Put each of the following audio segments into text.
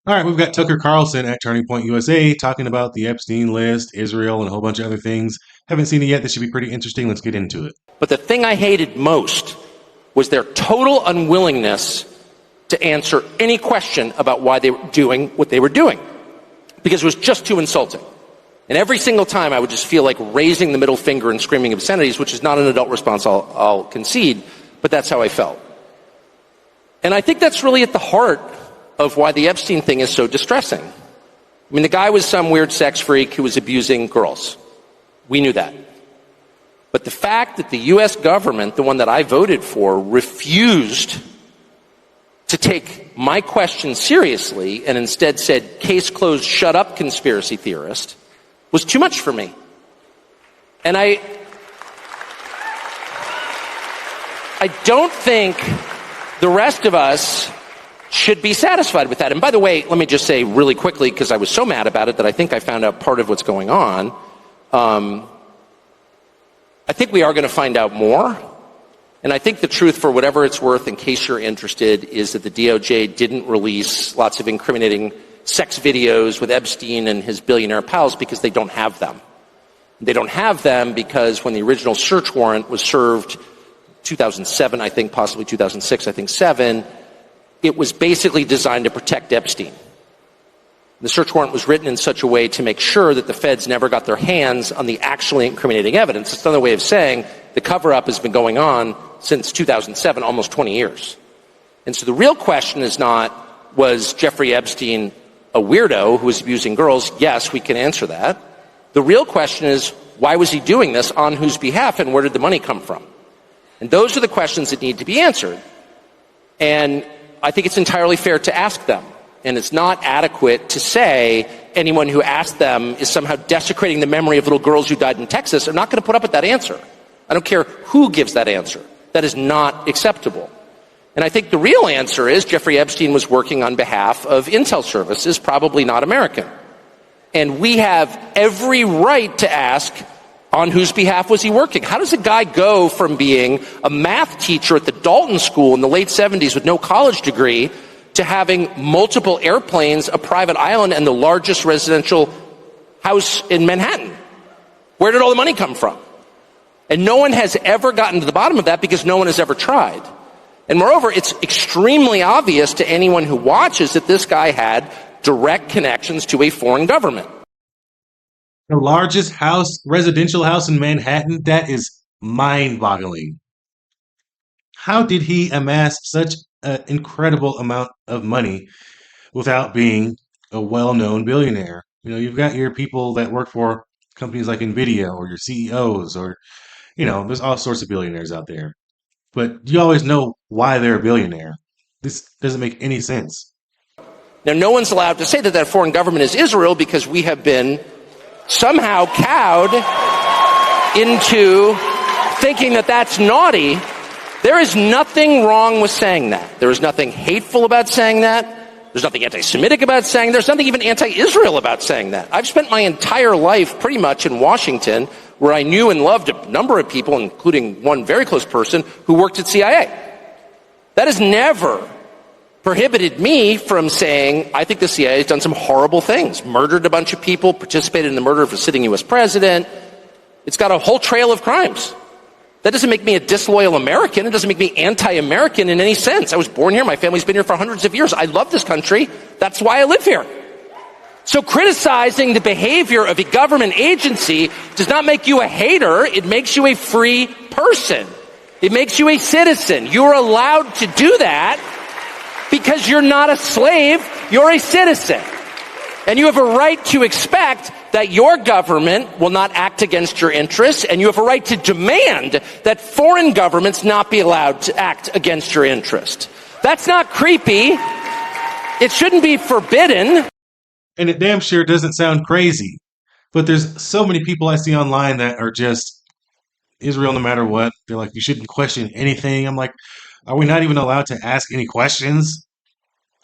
All right, we've got Tucker Carlson at Turning Point USA talking about the Epstein list, Israel, and a whole bunch of other things. Haven't seen it yet. This should be pretty interesting. Let's get into it. But the thing I hated most was their total unwillingness to answer any question about why they were doing what they were doing, because it was just too insulting. And every single time I would just feel like raising the middle finger and screaming obscenities, which is not an adult response, I'll concede, but that's how I felt. And I think that's really at the heart of why the Epstein thing is so distressing. I mean, the guy was some weird sex freak who was abusing girls. We knew that. But the fact that the U.S. government, the one that I voted for, refused to take my question seriously and instead said, case closed, shut up, conspiracy theorist, was too much for me. And I don't think the rest of us should be satisfied with that. And by the way, let me just say really quickly, because I was so mad about it that I think I found out part of what's going on. I think we are going to find out more. And I think the truth, for whatever it's worth, in case you're interested, is that the DOJ didn't release lots of incriminating sex videos with Epstein and his billionaire pals because they don't have them. They don't have them because when the original search warrant was served, 2007, I think, possibly 2006, I think 7, it was basically designed to protect Epstein. The search warrant was written in such a way to make sure that the feds never got their hands on the actually incriminating evidence. It's another way of saying the cover-up has been going on since 2007, almost 20 years. And so the real question is not, was Jeffrey Epstein a weirdo who was abusing girls? Yes, we can answer that. The real question is, why was he doing this, on whose behalf, and where did the money come from? And those are the questions that need to be answered. And I think it's entirely fair to ask them. And it's not adequate to say anyone who asked them is somehow desecrating the memory of little girls who died in Texas. I'm not going to put up with that answer. I don't care who gives that answer. That is not acceptable. And I think the real answer is Jeffrey Epstein was working on behalf of intel services, probably not American. And we have every right to ask, on whose behalf was he working? How does a guy go from being a math teacher at the Dalton School in the late 70s with no college degree to having multiple airplanes, a private island, and the largest residential house in Manhattan? Where did all the money come from? And no one has ever gotten to the bottom of that because no one has ever tried. And moreover, it's extremely obvious to anyone who watches that this guy had direct connections to a foreign government. The largest residential house in Manhattan, that is mind-boggling. How did he amass such an incredible amount of money without being a well-known billionaire? You know, you've got your people that work for companies like NVIDIA, or your CEOs, or, there's all sorts of billionaires out there. But you always know why they're a billionaire. This doesn't make any sense. Now, no one's allowed to say that that foreign government is Israel because we have been somehow cowed into thinking that that's naughty. There is nothing wrong with saying that. There is nothing hateful about saying that. There's nothing anti-Semitic about saying that. There's nothing even anti-Israel about saying that. I've spent my entire life pretty much in Washington, where I knew and loved a number of people, including one very close person who worked at CIA. That has never prohibited me from saying, I think the CIA has done some horrible things, murdered a bunch of people, participated in the murder of a sitting U.S. president. It's got a whole trail of crimes. That doesn't make me a disloyal American. It doesn't make me anti-American in any sense. I was born here. My family's been here for hundreds of years. I love this country. That's why I live here. So criticizing the behavior of a government agency does not make you a hater. It makes you a free person. It makes you a citizen. You are allowed to do that because you're not a slave. You're a citizen. And you have a right to expect that your government will not act against your interests, and you have a right to demand that foreign governments not be allowed to act against your interest. That's not creepy. It shouldn't be forbidden. And it damn sure doesn't sound crazy. But there's so many people I see online that are just Israel no matter what. They're like, you shouldn't question anything. I'm like, are we not even allowed to ask any questions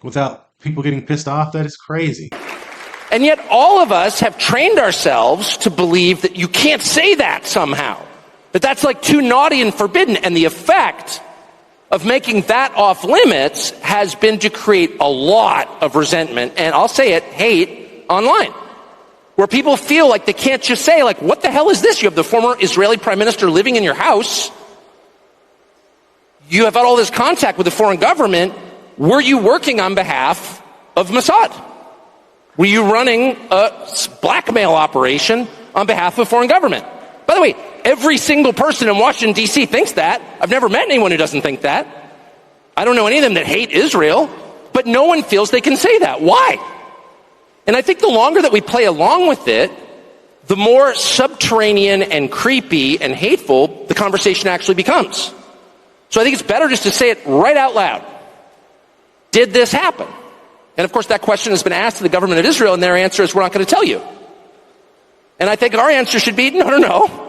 without people getting pissed off? That is crazy. And yet all of us have trained ourselves to believe that you can't say that somehow. That that's like too naughty and forbidden. And the effect of making that off limits has been to create a lot of resentment, and I'll say it, hate online, where people feel like they can't just say, like, what the hell is this? You have the former Israeli prime minister living in your house. You have had all this contact with the foreign government. Were you working on behalf of Mossad? Were you running a blackmail operation on behalf of a foreign government? By the way, every single person in Washington, D.C. thinks that. I've never met anyone who doesn't think that. I don't know any of them that hate Israel, but no one feels they can say that. Why? And I think the longer that we play along with it, the more subterranean and creepy and hateful the conversation actually becomes. So I think it's better just to say it right out loud. Did this happen? And of course that question has been asked to the government of Israel, and their answer is, we're not going to tell you. And I think our answer should be, no.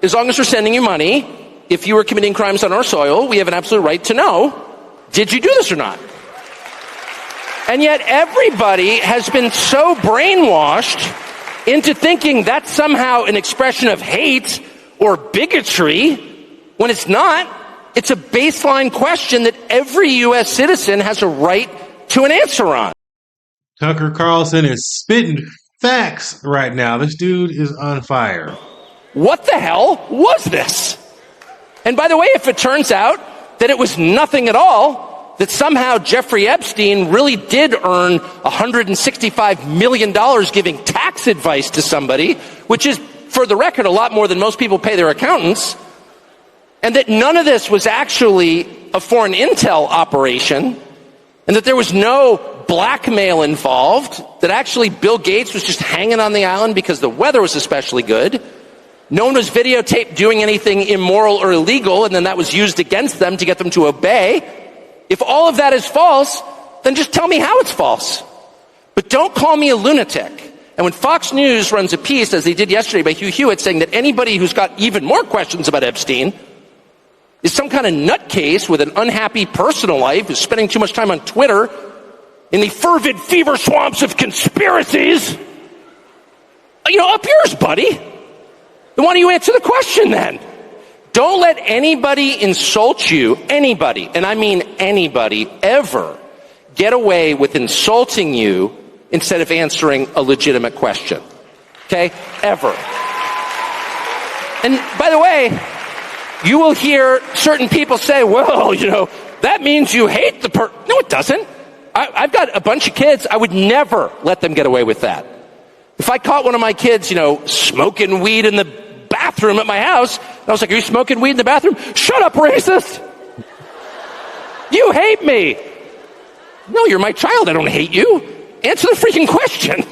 As long as we're sending you money, if you were committing crimes on our soil, we have an absolute right to know, did you do this or not? And yet everybody has been so brainwashed into thinking that's somehow an expression of hate or bigotry, when it's not. It's a baseline question that every U.S. citizen has a right to an answer on. Tucker Carlson is spitting facts right now. This dude is on fire. What the hell was this? And by the way, if it turns out that it was nothing at all, that somehow Jeffrey Epstein really did earn $165 million giving tax advice to somebody, which is, for the record, a lot more than most people pay their accountants, and that none of this was actually a foreign intel operation, and that there was no blackmail involved, that actually Bill Gates was just hanging on the island because the weather was especially good. No one was videotaped doing anything immoral or illegal, and then that was used against them to get them to obey. If all of that is false, then just tell me how it's false. But don't call me a lunatic. And when Fox News runs a piece, as they did yesterday by Hugh Hewitt, saying that anybody who's got even more questions about Epstein is some kind of nutcase with an unhappy personal life, who's spending too much time on Twitter in the fervid fever swamps of conspiracies, up yours, buddy. Then why don't you answer the question then? Don't let anybody insult you, anybody, and I mean anybody, ever get away with insulting you instead of answering a legitimate question. Okay? Ever. And by the way, you will hear certain people say, well, that means you hate the person. No, it doesn't. I've got a bunch of kids. I would never let them get away with that. If I caught one of my kids, smoking weed in the bathroom at my house, and I was like, are you smoking weed in the bathroom? Shut up, racist. You hate me. No, you're my child. I don't hate you. Answer the freaking question.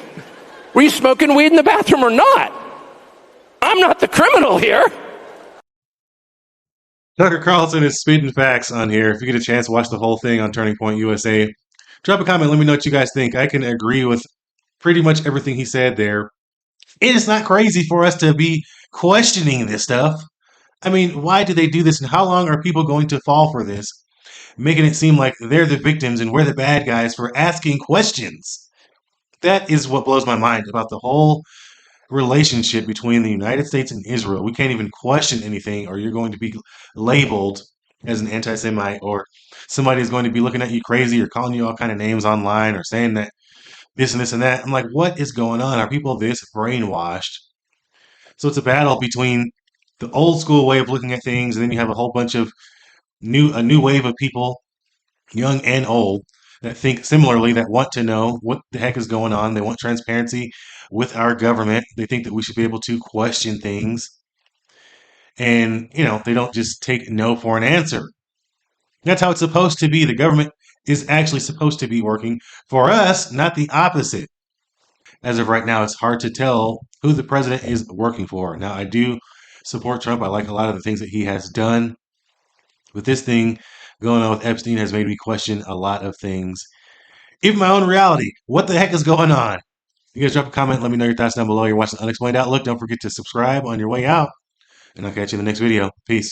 Were you smoking weed in the bathroom or not? I'm not the criminal here. Tucker Carlson is spitting facts on here. If you get a chance, watch the whole thing on Turning Point USA. Drop a comment. Let me know what you guys think. I can agree with pretty much everything he said there. It is not crazy for us to be questioning this stuff. I mean, why do they do this, and how long are people going to fall for this? Making it seem like they're the victims and we're the bad guys for asking questions. That is what blows my mind about the whole relationship between the United States and Israel. We can't even question anything, or you're going to be labeled as an anti-Semite, or somebody is going to be looking at you crazy or calling you all kind of names online, or saying that this and this and that. I'm like, what is going on? Are people this brainwashed? So it's a battle between the old school way of looking at things, and then you have a whole bunch of a new wave of people, young and old, that think similarly, that want to know what the heck is going on. They want transparency with our government. They think that we should be able to question things. And, they don't just take no for an answer. That's how it's supposed to be. The government is actually supposed to be working for us, not the opposite. As of right now, it's hard to tell who the president is working for. Now, I do support Trump. I like a lot of the things that he has done. But this thing going on with Epstein has made me question a lot of things. Even my own reality. What the heck is going on? You guys drop a comment. Let me know your thoughts down below. You're watching Unexplained Outlook. Don't forget to subscribe on your way out. And I'll catch you in the next video. Peace.